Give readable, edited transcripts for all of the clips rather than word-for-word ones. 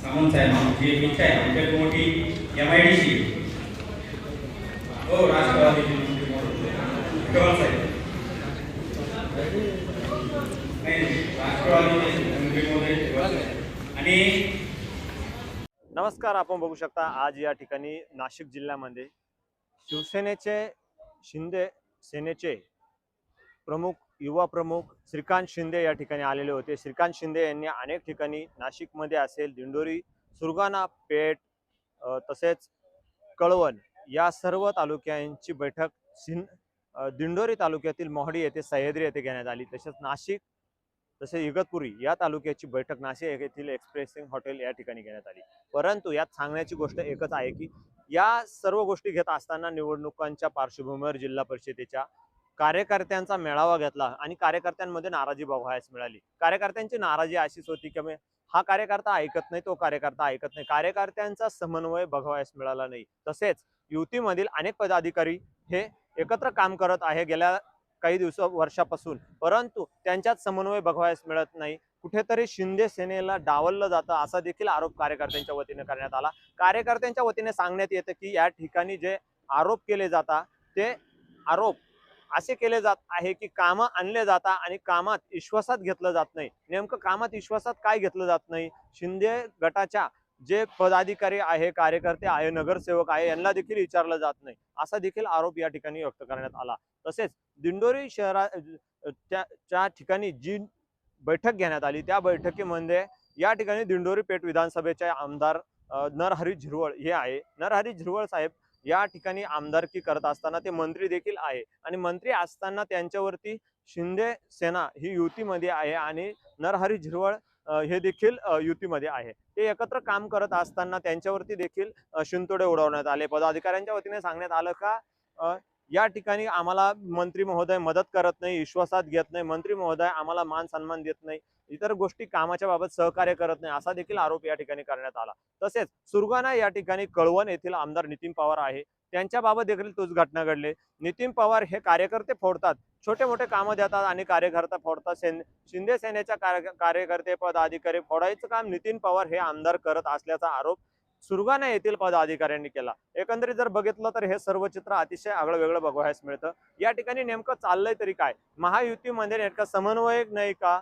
सामंत साहेब जी एक इच्छा आहे आमच्यात मोठी MIDC हो राष्ट्रवादीची विठ्ठल साहेब नाही राष्ट्रवादीचे मंत्री महोदय आणि नमस्कार, आपण बघू शकता आज या ठिकाणी नाशिक जिल्ह्यामध्ये शिवसेनेचे शिंदे सेनेचे प्रमुख युवा प्रमुख श्रीकांत शिंदे या ठिकाणी आलेले होते। श्रीकांत शिंदे यांनी अनेक ठिकाणी नाशिकमध्ये असेल, दिंडोरी, सुरगाणा, पेठ तसेच कळवण या सर्व तालुक्यांची बैठक दिंडोरी तालुक्यातील मोहडी येथे सह्याद्री येथे घेण्यात आली। तसेच नाशिक तसे इगतपुरी या तालुक्याची बैठक नाशिक येथील एक्सप्रेसिंग हॉटेल या ठिकाणी घेण्यात आली। परंतु यात सांगण्याची गोष्ट एकच आहे की या सर्व गोष्टी घेत असताना निवडणुकांच्या पार्श्वभूमीवर जिल्हा परिषदेच्या कार्यकर्त्यांचा मेळावा घेतला आणि कार्यकर्त्यांमध्ये नाराजी बघायला मिळाली। कार्यकर्त्यांची नाराजी अशीच होती की हा कार्यकर्ता ऐकत नाही, तो कार्यकर्ता ऐकत नाही, कार्यकर्त्यांचा समन्वय बघायला मिळाला नाही। तसेच युतीमधील अनेक पदाधिकारी हे एकत्र काम करत आहे गेल्या काही वर्षापासून, परंतु त्यांच्यात समन्वय बघायला मिळत नाही। कुठेतरी शिंदे सेनेला डावललं जातं असा देखील आरोप कार्यकर्त्यांच्या वतीने करण्यात आला। कार्यकर्त्यांच्या वतीने सांगण्यात येतं की या ठिकाणी जे आरोप केले जातात ते आरोप असे केले जात आहे की कामं आणले जातात आणि कामात विश्वासात घेतलं जात नाही। नेमकं कामात विश्वासात काय घेतलं जात नाही? शिंदे गटाच्या जे पदाधिकारी आहे, कार्यकर्ते आहे, नगरसेवक आहे यांना देखील विचारलं जात नाही असा देखील आरोप या ठिकाणी व्यक्त करण्यात आला। तसेच दिंडोरी शहराच्या ठिकाणी जी बैठक घेण्यात आली त्या बैठकीमध्ये या ठिकाणी दिंडोरी पेठ विधानसभेचे आमदार नरहरी झिरवळ हे आहे। नरहरी झिरवळ साहेब या ठिकाणी आमदारकी करत असताना ते मंत्री देखील आहे आणि मंत्री असताना त्यांच्यावरती शिंदे सेना ही युतीमध्ये आहे आणि नरहरी झिरवळ हे देखील युतीमध्ये आहे। ते एकत्र काम करत असताना त्यांच्यावरती देखील शिंतोडे उडवण्यात आले। पदाधिकाऱ्यांच्या वतीने सांगण्यात आलं का या ठिकाणी आम्हाला मंत्री महोदय मदत करत नाही, विश्वासात घेत नाही, मंत्री महोदय आम्हाला मान सन्मान देत नाही, इतर गोष्टी कामाच्या बाबत सहकार्य करत नाही असा देखील आरोप या ठिकाणी करण्यात आला। तसेच सुरगाणा या ठिकाणी कळवण येथील आमदार नितीन पवार आहे, त्यांच्या बाबत देखील तोच घटना घडली। नितीन पवार हे कार्यकर्ते फोडतात, छोटे मोठे कामं देतात आणि कार्यकर्ता फोडतात। शिंदे सेनेच्या कार्यकर्ते पदाधिकारी फोडायचं काम नितीन पवार हे आमदार करत असल्याचा आरोप सुरगाणा येथील पदाधिकाऱ्यांनी केला। एकंदरीत जर बघितलं तर हे सर्व चित्र अतिशय आगळं वेगळं बघायला मिळतं। या ठिकाणी नेमकं चाललंय तरी काय? महायुतीमध्ये नेमका समन्वय नाही का?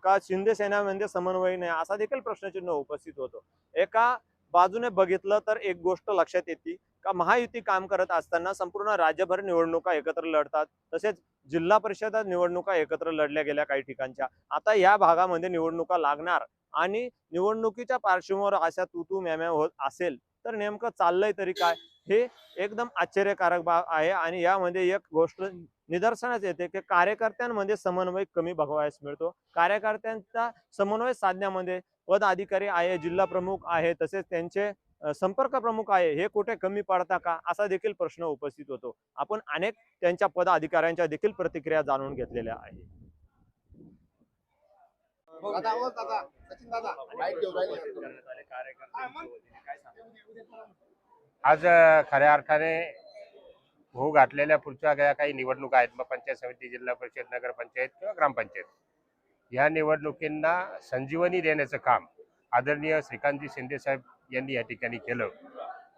का शिंदे सेनेमध्ये समन्वय नाही असा देखील प्रश्नचिन्ह उपस्थित होतो। एका बाजूने बघितलं तर एक गोष्ट लक्षात येते का महायुती काम करत असताना संपूर्ण राज्यभर निवडणुका एकत्र लढतात, तसेच जिल्हा परिषद निवडणुका एकत्र लढल्या गेल्या काही ठिकाणच्या। आता या भागामध्ये निवडणुका लागणार आणि निवडणुकीच्या पार्श्वभूमीवर अशा तू म्याम्या होत असेल तर नेमकं चाललंय तरी काय हे एकदम आश्चर्यकारक बाब आहे। आणि यामध्ये एक गोष्ट निदर्शनास येते की कार्यकर्त्यांमध्ये समन्वय कमी बघावयास मिळतो। कार्यकर्त्यांचा समन्वय साधण्यामध्ये पदाधिकारी आहे, जिल्हा प्रमुख आहे, तसेच त्यांचे संपर्क प्रमुख आहे हे कुठे कमी पडता का असा देखील प्रश्न उपस्थित होतो। आपण अनेक त्यांच्या पदाधिकाऱ्यांच्या देखील प्रतिक्रिया जाणून घेतलेल्या आहे। आज खऱ्या अर्थाने होऊ घातलेल्या पुढच्या ज्या काही निवडणुका आहेत, मग पंचायत समिती, जिल्हा परिषद, नगरपंचायत किंवा ग्रामपंचायत, या निवडणुकींना संजीवनी देण्याचं काम आदरणीय श्रीकांतजी शिंदे साहेब यांनी या ठिकाणी केलं।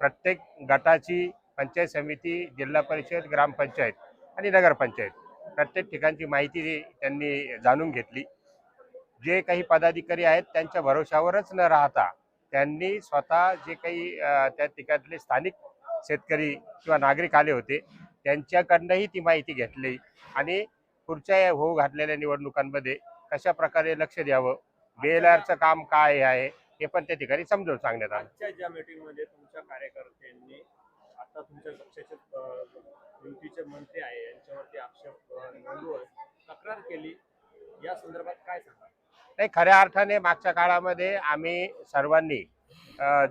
प्रत्येक गटाची पंचायत समिती, जिल्हा परिषद, ग्रामपंचायत आणि नगरपंचायत प्रत्येक ठिकाणची माहिती त्यांनी जाणून घेतली। जे काही पदाधिकारी आहेत त्यांच्या भरोशावरच न राहता त्यांनी स्वतः जे काही त्या ठिकाणले स्थानिक शेतकरी किंवा नागरिक आले होते त्यांच्याकडनंही ती माहिती घेतली आणि पुढच्या होऊ घातलेल्या निवडणुकांमध्ये कशा प्रकारे लक्ष द्यावं, BLRचं काम काय आहे हे पण त्या ठिकाणी समजावून सांगण्यात आलं। आजच्या ज्या मीटिंगमध्ये तुमच्या कार्यकर्त्यांनी आता तुमच्या पक्षाचे युतीचे मंत्री आहे यांच्यावरती आक्षेप नोंदवून तक्रार केली, या संदर्भात काय सांगा? नाही, खऱ्या अर्थाने मागच्या काळामध्ये आम्ही सर्वांनी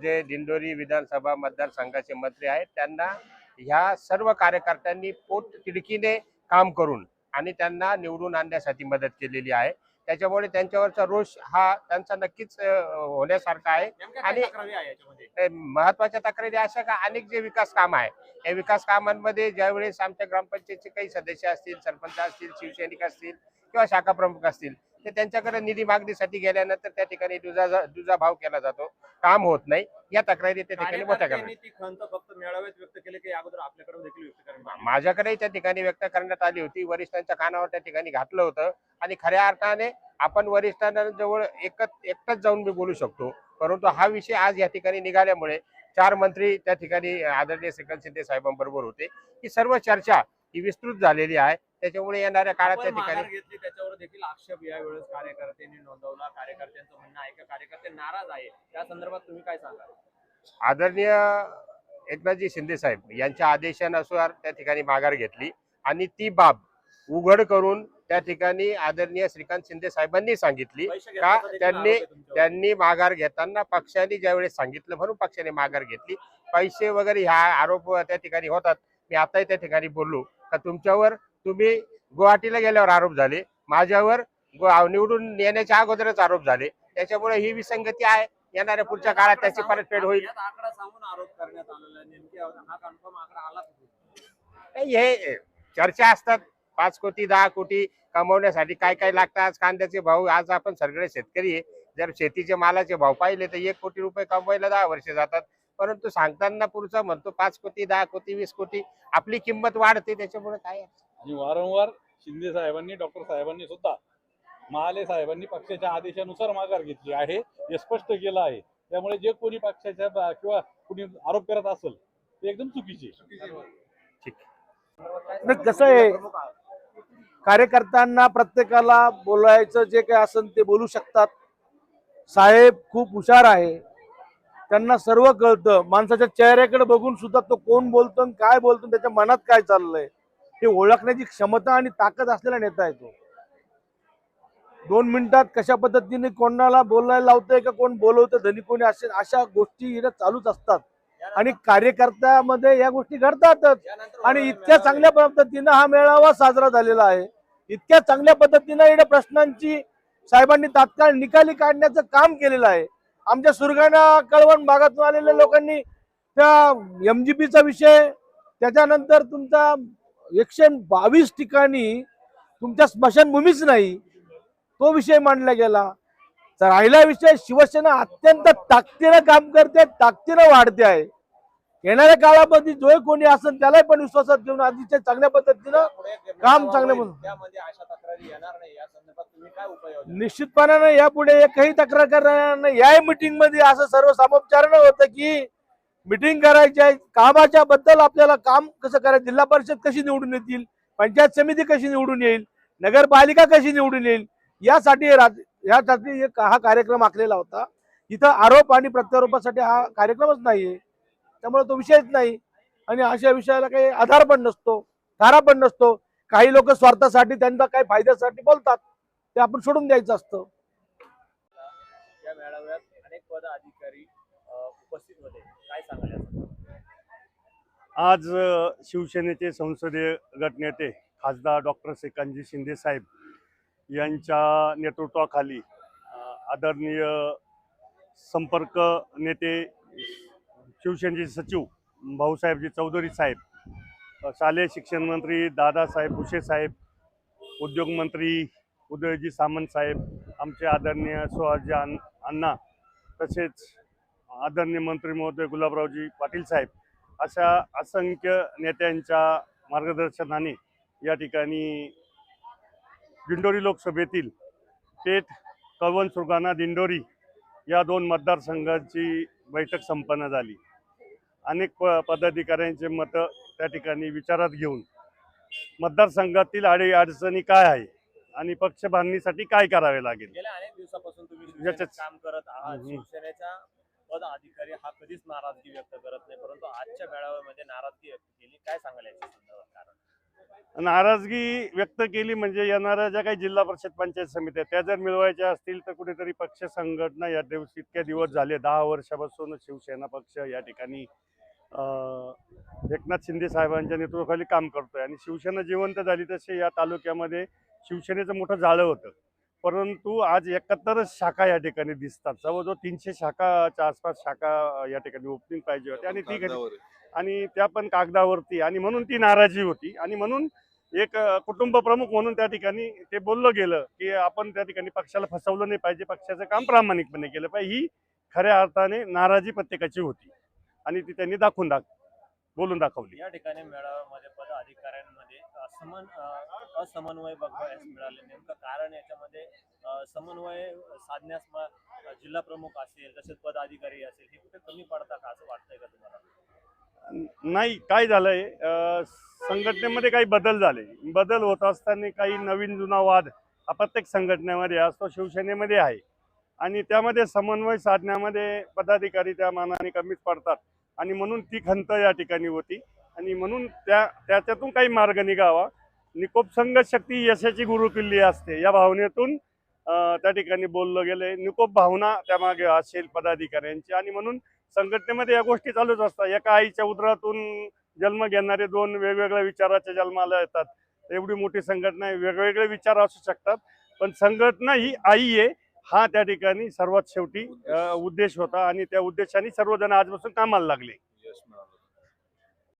जे दिंडोरी विधानसभा मतदारसंघाचे मंत्री आहेत त्यांना ह्या सर्व कार्यकर्त्यांनी पोट तिडकीने काम करून आणि त्यांना निवडून आणण्यासाठी मदत केलेली आहे। त्याच्यामुळे त्यांच्यावरचा रोष हा त्यांचा नक्कीच होण्यासारखा आहे। आणि महत्वाच्या तक्रारी अशा का अनेक जे विकास काम आहे या विकास कामांमध्ये ज्यावेळेस आमच्या ग्रामपंचायतचे काही सदस्य असतील, सरपंच असतील, शिवसैनिक असतील किंवा शाखा प्रमुख असतील ते त्यांच्याकडे निधी मागणीसाठी गेल्यानंतर त्या ठिकाणी दुजाभाव केला जातो, काम होत नाही, या तक्रारी त्या ठिकाणी मोठ्या करतात. ती खंत फक्त मेळाव्यात व्यक्त केली की अगोदर आपल्याकडे देखील व्यक्त करण्यात आली? माझ्याकडेही त्या ठिकाणी व्यक्त करण्यात आली होती, वरिष्ठांच्या कानावर त्या ठिकाणी घातलं होतं आणि खऱ्या अर्थाने आपण वरिष्ठांजवळ एकटंच जाऊन मी बोलू शकतो. परंतु हा विषय आज या ठिकाणी निघाल्यामुळे 4 मंत्री त्या ठिकाणी आदरणीय श्रीकांत शिंदे साहेबांबरोबर होते, ही सर्व चर्चा ही विस्तृत झालेली आहे. त्याच्यामुळे येणाऱ्या काळात त्या ठिकाणी घेतली त्याच्यावर देखील आक्षेप यावेळेस कार्यकर्त्यांनी नोंदवला. कार्यकर्त्यांचं म्हणणं आहे की कार्यकर्ते नाराज आहे, त्या संदर्भात तुम्ही काय सांगाल? आदरणीय एकनाथजी शिंदे साहेब यांच्या आदेशानुसार त्या ठिकाणी माघार घेतली आणि ती बाब उघड करून त्या ठिकाणी आदरणीय श्रीकांत शिंदे साहेबांनी सांगितली का त्यांनी माघार घेताना पक्षाने ज्यावेळेस सांगितलं म्हणून पक्षाने माघार घेतली. पैसे वगैरे ह्या आरोप त्या ठिकाणी होतात. मी आताही त्या ठिकाणी बोललो का तुमच्यावर तुम्ही गुवाहाटीला गेल्यावर आरोप झाले, माझ्यावर निवडून येण्याच्या अगोदरच आरोप झाले, त्याच्यामुळे ही विसंगती आहे. येणाऱ्या पुढच्या काळात त्याची परतफेड होईल. आकडा सांगून आरोप करण्यात आलेला नेमकी हा कन्फर्म आकडा आला? हे चर्चा असतात. 5 कोटी 10 कोटी कमवण्यासाठी काय काय लागतात. आज कांद्याचे भाव, आज आपण सगळे शेतकरी आहे, जर शेतीचे मालाचे भाव पाहिले तर 1 कोटी रुपये कमवायला 10 वर्ष जातात. परंतु सांगताना पुढचा म्हणतो 5 कोटी 10 कोटी 20 कोटी आपली किंमत वाढते, त्याच्यामुळे काय. आणि वारंवार शिंदे साहेबांनी, डॉक्टर साहेबांनी सुद्धा, महाले साहेबांनी पक्षाच्या आदेशानुसार माघार घेतली आहे हे स्पष्ट केलं आहे. त्यामुळे जे कोणी पक्षाच्या किंवा कोणी आरोप करत असेल ते एकदम चुकीचे. कसं आहे, कार्यकर्त्यांना प्रत्येकाला बोलायचं जे काय असेल ते बोलू शकतात. साहेब खूप हुशार आहे, त्यांना सर्व कळतं. माणसाच्या चेहऱ्याकडे बघून सुद्धा तो कोण बोलतो, काय बोलतो, त्याच्या मनात काय चाललंय हे ओळखण्याची क्षमता आणि ताकद असलेला नेता आहे तो. 2 मिनिटात कशा पद्धतीने कोणाला बोलायला लावतंय का कोण बोलवतं, धनी कोणी असेल, अशा गोष्टी इथं चालूच असतात आणि कार्यकर्त्यामध्ये या गोष्टी घडतातच. आणि इतक्या चांगल्या पद्धतीनं हा मेळावा साजरा झालेला आहे. इतक्या चांगल्या पद्धतीनं इकडे प्रश्नांची साहेबांनी तात्काळ निकाली काढण्याचं काम केलेलं आहे. आमच्या सुरगाणा कळवण भागातून आलेल्या लोकांनी त्या MGPचा विषय, त्याच्यानंतर तुमचा 122 ठिकाणी तुमच्या स्मशानभूमीच नाही तो विषय मांडला गेला. तर राहिला विषय, शिवसेना अत्यंत ताकदीनं काम करते, ताकदीनं वाढते आहे. येणाऱ्या काळामध्ये जो कोणी असेल त्यालाही पण विश्वासात घेऊन आधीच्या चांगल्या पद्धतीनं काम चांगलं म्हणून त्यामध्ये अशा तक्रारी येणार नाही, या संदर्भात तुम्ही काय उपाययोजना? निश्चितपणाने यापुढे एकही तक्रार करणार नाही. या मीटिंग मध्ये असं सर्वसमोपचारानं होतं की मीटिंग करायची आहे, कामाच्या बद्दल आपल्याला काम कसं करायचं, जिल्हा परिषद कशी निवडून येतील, पंचायत समिती कशी निवडून येईल, नगरपालिका कशी निवडून येईल, यासाठी हा कार्यक्रम आखलेला होता. इथं आरोप आणि प्रत्यारोपासाठी हा कार्यक्रमच नाहीये, त्यामुळे तो विषयच नाही. आणि अशा विषयाला काही आधार पण नसतो, थारा पण नसतो. काही लोक स्वार्थासाठी, त्यांचा काही फायद्यासाठी बोलतात, ते आपण सोडून द्यायचं असतं. या मेळाव्यात अनेक पदाधिकारी उपस्थित होते, काय सांगाल? आज शिवसेनेचे संसदीय गटनेते खासदार डॉक्टर श्रीकांतजी शिंदे साहेब यांच्या नेतृत्वाखाली आदरणीय संपर्क नेते शिवसेनेचे सचिव भाऊसाहेबजी चौधरी साहेब, शालेय शिक्षण मंत्री दादासाहेब भुसे साहेब, उद्योग मंत्री उदयजी सामंत साहेब, आमचे आदरणीय सुहासजी अण्णा, तसेच आदरणीय मंत्री महोदय गुलाबरावजी पाटील साहेब, अशा असंख्य नेत्यांच्या मार्गदर्शनाने या ठिकाणी दिंडोरी लोकसभेतील पेठ, कळवण, सुरगाणा, दिंडोरी या 2 मतदारसंघाची बैठक संपन्न झाली. अनेक पदाधिकाऱ्यांचे मतं त्या ठिकाणी विचारात घेऊन मतदारसंघातील अडचणी काय आहे आणि पक्ष बांधणीसाठी काय करावे लागेल. गेल्या अनेक दिवसापासून तुम्ही शिवसेनेत काम करत आहात. शिवसेनेचा पदाधिकारी हा कधीच नाराजगी व्यक्त करत नाही, परंतु आजच्या मेळाव्यामध्ये नाराजगी व्यक्त केली, काय सांगाल याच्या संदर्भात? कारण नाराजगी व्यक्त केली म्हणजे येणाऱ्या ज्या काही जिल्हा परिषद पंचायत समित्या त्या जर मिळवायच्या असतील तर कुठेतरी पक्ष संघटना या दिवशी इतक्या दिवस झाले 10 वर्षापासून शिवसेना पक्ष या ठिकाणी एकनाथ शिंदे साहेबांच्या नेतृत्वाखाली काम करतोय आणि शिवसेना जिवंत झाली तसे या तालुक्यामध्ये शिवसेनेचं मोठं जाळं होतं. परंतु आज 71 शाखा या ठिकाणी दिसतात. जवळजवळ 300 शाखाच्या आसपास शाखा या ठिकाणी ओपनिंग पाहिजे होती आणि ती आणि त्या पण कागदावरती, आणि म्हणून ती नाराजी होती आणि म्हणून एक कुटुंब प्रमुख म्हणून त्या ठिकाणी ते बोललं गेलं की आपण त्या ठिकाणी पक्षाला फसवलं नाही पाहिजे, पक्षाचं काम प्रामाणिकपणे केलं पाहिजे, ही खऱ्या अर्थाने नाराजी प्रत्येकाची होती आणि ती त्यांनी बोलून दाखवली. या ठिकाणी मेळाव्यामध्ये पदाधिकाऱ्यांमध्ये असमन्वय बघायला मिळाले. नेमकं कारण याच्यामध्ये समन्वय साधण्यास जिल्हा प्रमुख असेल तसेच पदाधिकारी असेल हे कुठे कमी पडता का असं वाटतंय का तुम्हाला? नाही, काय झालंय, संघटनेमध्ये काही बदल झाले. बदल होत असताना काही नवीन जुना वाद हा प्रत्येक संघटनेमध्ये असतो, शिवसेनेमध्ये आहे आणि त्यामध्ये समन्वय साधण्यामध्ये पदाधिकारी त्या मानाने कमीच पडतात आणि म्हणून ती खंत या ठिकाणी होती आणि म्हणून त्याच्यातून काही मार्ग निघावा. निकोप संघ शक्ती यशाची गुरुकिल्ली असते या भावनेतून त्या ठिकाणी बोललं गेलंय. निकोप भावना त्यामागे असेल पदाधिकाऱ्यांची आणि म्हणून संघटनेमध्ये या गोष्टी चालूच असतात. एका आईच्या उदरातून जन्म घेणारे दोन वेगवेगळ्या विचाराच्या जन्माला येतात. एवढी मोठी संघटना आहे, वेगवेगळे विचार असू शकतात, पण संघटना ही आई आहे हा त्या ठिकाणी सर्वात शेवटी उद्देश होता आणि त्या उद्देशाने सर्वजण आजपासून कामाला लागले.